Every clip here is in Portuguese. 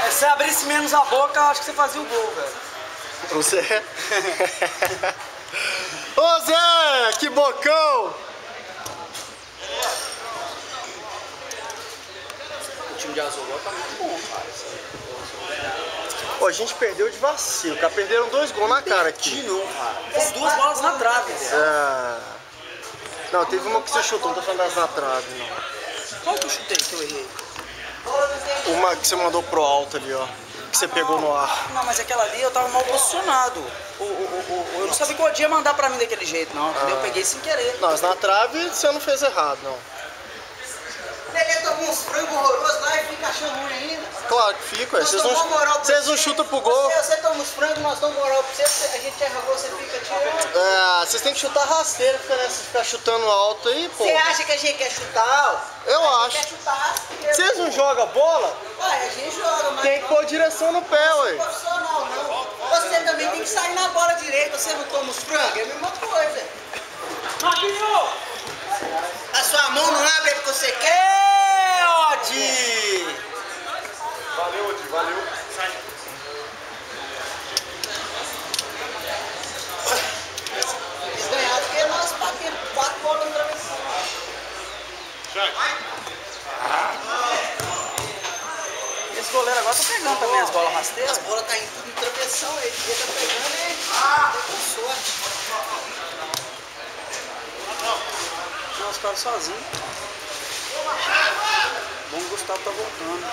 Se você abrisse menos a boca, eu acho que você fazia o gol, velho. O Zé? Ô Zé, que bocão! O time de Azul tá muito bom, cara. Pô, a gente perdeu de vacilo, cara. Perderam 2 gols na cara aqui. Não, cara. Fiz 2 bolas na trave, velho. Não, teve uma que você chutou, não tô falando das na trave, não. Qual que eu chutei que eu errei? Uma que você mandou pro alto ali, ó. Que você pegou no ar. Não, mas aquela ali eu tava mal posicionado. Eu não sabia que eu ia mandar pra mim daquele jeito, não. Eu peguei sem querer. Não, mas na trave você não fez errado, não. Ele tomou uns frangos horrorosos lá e fica achando ruim ainda. Claro que fica, vocês não chutam pro gol. Você toma uns frangos, nós damos moral pra você, a gente erra gol, você fica tirando. Vocês têm que chutar rasteiro, ficar chutando alto aí, pô. Você acha que a gente quer chutar? Eu a acho. Quer chutar? Vocês não jogam bola? Ué, a gente joga, mas tem que pôr direção no pé, ué. não é profissional, não. Você também tem que sair na bola direita, você não toma os frangos, é a mesma coisa. Marquinhos! A sua mão não abre porque você quer. Odi! Valeu, Odi, valeu. Eles ganharam porque nós batemos 4 bolas no travessão. Esse goleiro agora tá pegando também as bolas rasteiras. As bolas tá indo tudo no travessão, ele tá pegando e com sorte. Não, os caras sozinhos. Bom, o Gustavo tá voltando.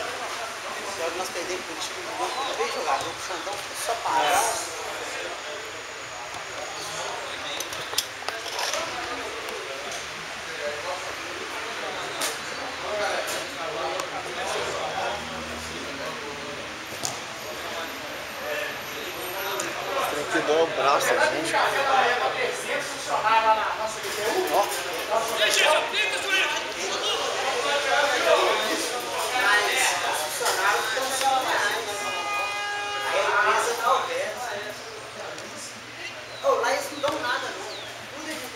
Agora nós perdemos pro time do banco, não veio jogar, o Xandão ficou só parado. Tem que dar o braço, gente.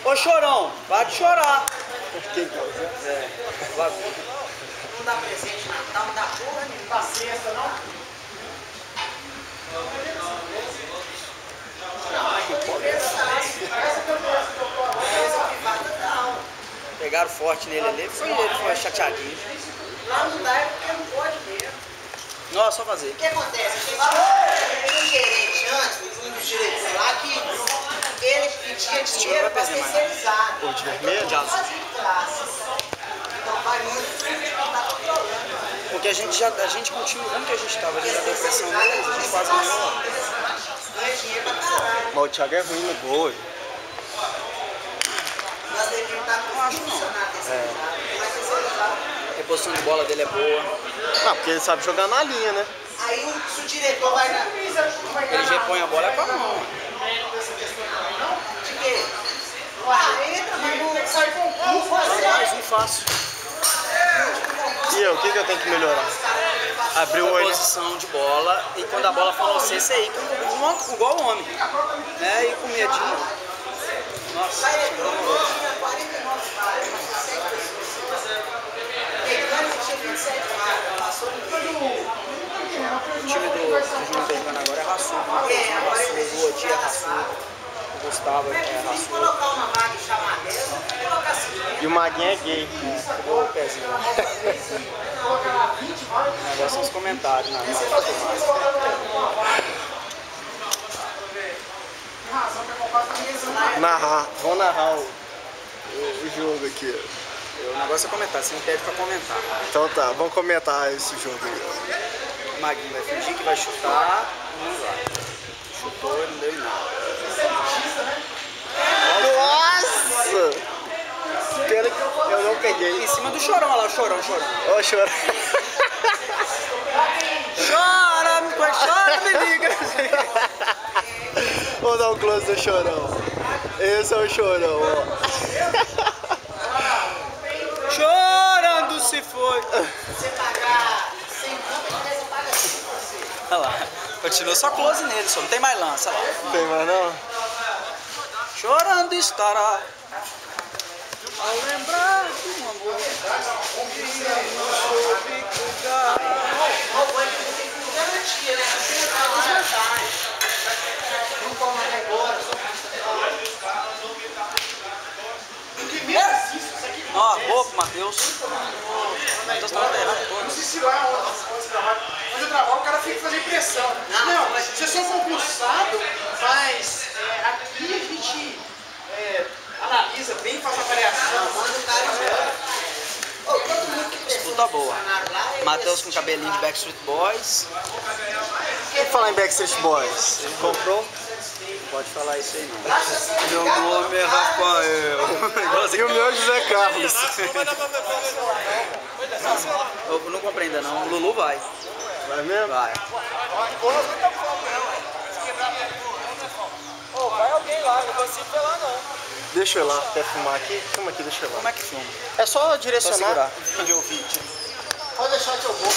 Ô Chorão, vai de chorar. Não dá presente Natal, não dá porra nenhuma. Não dá cesta, não? Pegaram forte nele ali, foi chateadinho. Lá não dá, é porque não pode mesmo. Não, é só fazer. O que acontece? Tem um gerente antes, um dos direitos lá, que ele pedia dinheiro para terceirizar. Pô, de vermelho? De azul. Então vai muito, tá controlando. Porque a gente com o time ruim que a gente tava, a gente já deu pressão neles, a gente quase ganhou. Ganha dinheiro pra caralho. Mas o Thiago é ruim no gol. Nós devíamos estar com a funcionário terceirizado. Mas terceirizado. A reposição de bola dele é boa. Ah, porque ele sabe jogar na linha, né? Aí se o diretor vai na. Ele repõe a bola com a mão. De quê? Entra, mas não sai com o cu, Mais um fácil. E eu, o que eu tenho que melhorar? Abrir o olho. Posição de bola e quando a bola for você, você ir igual o homem. Né? E com medinho. Nossa, o time do Júnior tá jogando agora é raçudo. O Odi é raçudo. O Gustavo é raçudo. Colocar uma vaga e chamar dela, colocar assim. E o Maguinho é gay. Ô, pezinho. O negócio são os comentários, né? Vamos narrar o jogo aqui. O negócio é comentar, você não pede pra comentar. Então tá, vamos comentar esse jogo aí. O Maguinho vai fingir que vai chutar e não vai. Chutou e não deu em nada. em cima do Chorão, olha lá, o Chorão. Ó, Chorão. Chora, me liga. Vou dar um close do Chorão. Esse é o Chorão, ó. Chorando se foi. Você pagar 100 conto, você paga 5 você. Olha lá, continua só close nele, só não tem mais lança, olha lá. Não tem mais não? Chorando estará ao lembrar de um amor que não soube cuidar. Garantia, né? Não toma agora, Ó, boa pro Matheus. Matheus tá errado todo. Não sei se lá onde eu trabalho, o cara fica fazendo pressão. Não, vocês são concursados, mas aqui a gente analisa bem, faz avaliação. manda o cara embora. Todo mundo que prestou Disputa boa. funcionário lá, ele Matheus com cabelinho de Backstreet Boys. Quem falar em Backstreet Boys? Ele comprou? Pode falar isso aí não. acha que ele Meu ligar, nome é Rafael. E o meu é José Carlos. Eu não comprei ainda não. O Lulu vai. Vai mesmo? Vai. Vai alguém lá, não consigo ver lá não. Deixa eu ir lá. Quer filmar aqui? Filma aqui, deixa eu ir Como lá. é que filma? É só direcionar segurar. onde eu vi. Pode deixar que eu vou.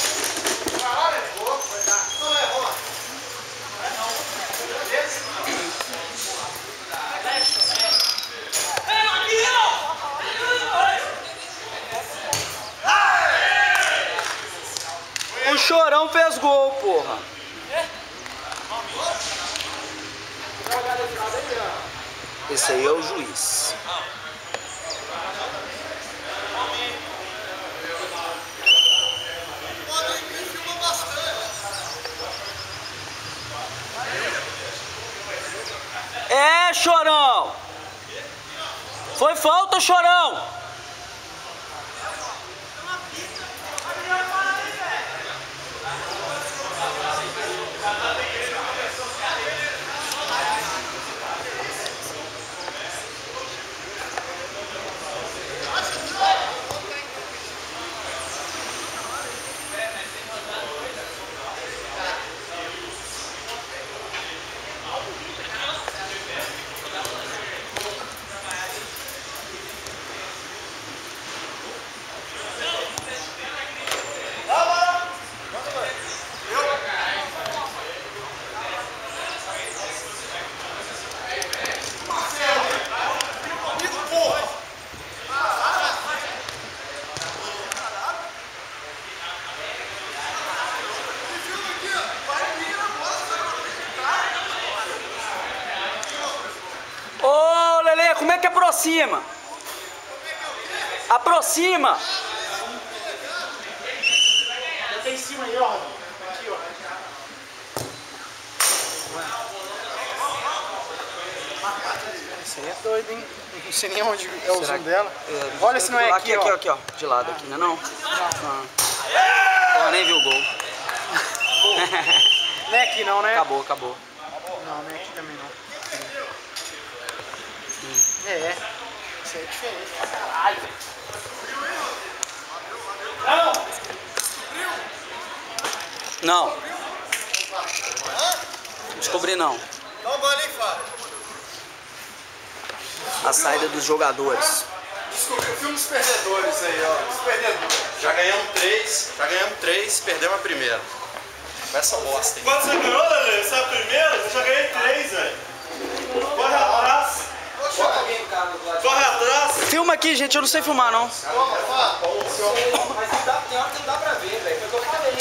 O Chorão fez gol, porra. Esse aí é o juiz. É, Chorão! Foi falta, Chorão! Ô, Lelê, como é que aproxima? Aproxima! Já tem em cima aí, ó. Aqui, ó. Isso aí é doido, hein? Não sei nem onde é o Será zoom que- dela. É, Olha se não é aqui, aqui, ó. aqui, ó. De lado aqui, não é não? Não. Porra, nem viu o gol. Não é aqui não, né? Acabou, acabou. Não, não é aqui também não. É. Isso aí é diferente pra caralho. Não. Descobri não. Dá um gole, hein, Fábio? A saída dos jogadores. Desculpa, o filme dos perdedores aí, ó. Os perdedores. Já ganhamos três, perdemos a primeira. Essa bosta aí. Quando você ganhou, Lelê? Você é a primeira? Eu já ganhei 3, velho. Corre atrás. Corre atrás. Filma aqui, gente. Eu não sei filmar, não. Toma, Fábio. Mas tem hora que não dá pra ver, velho. Foi o que eu falei.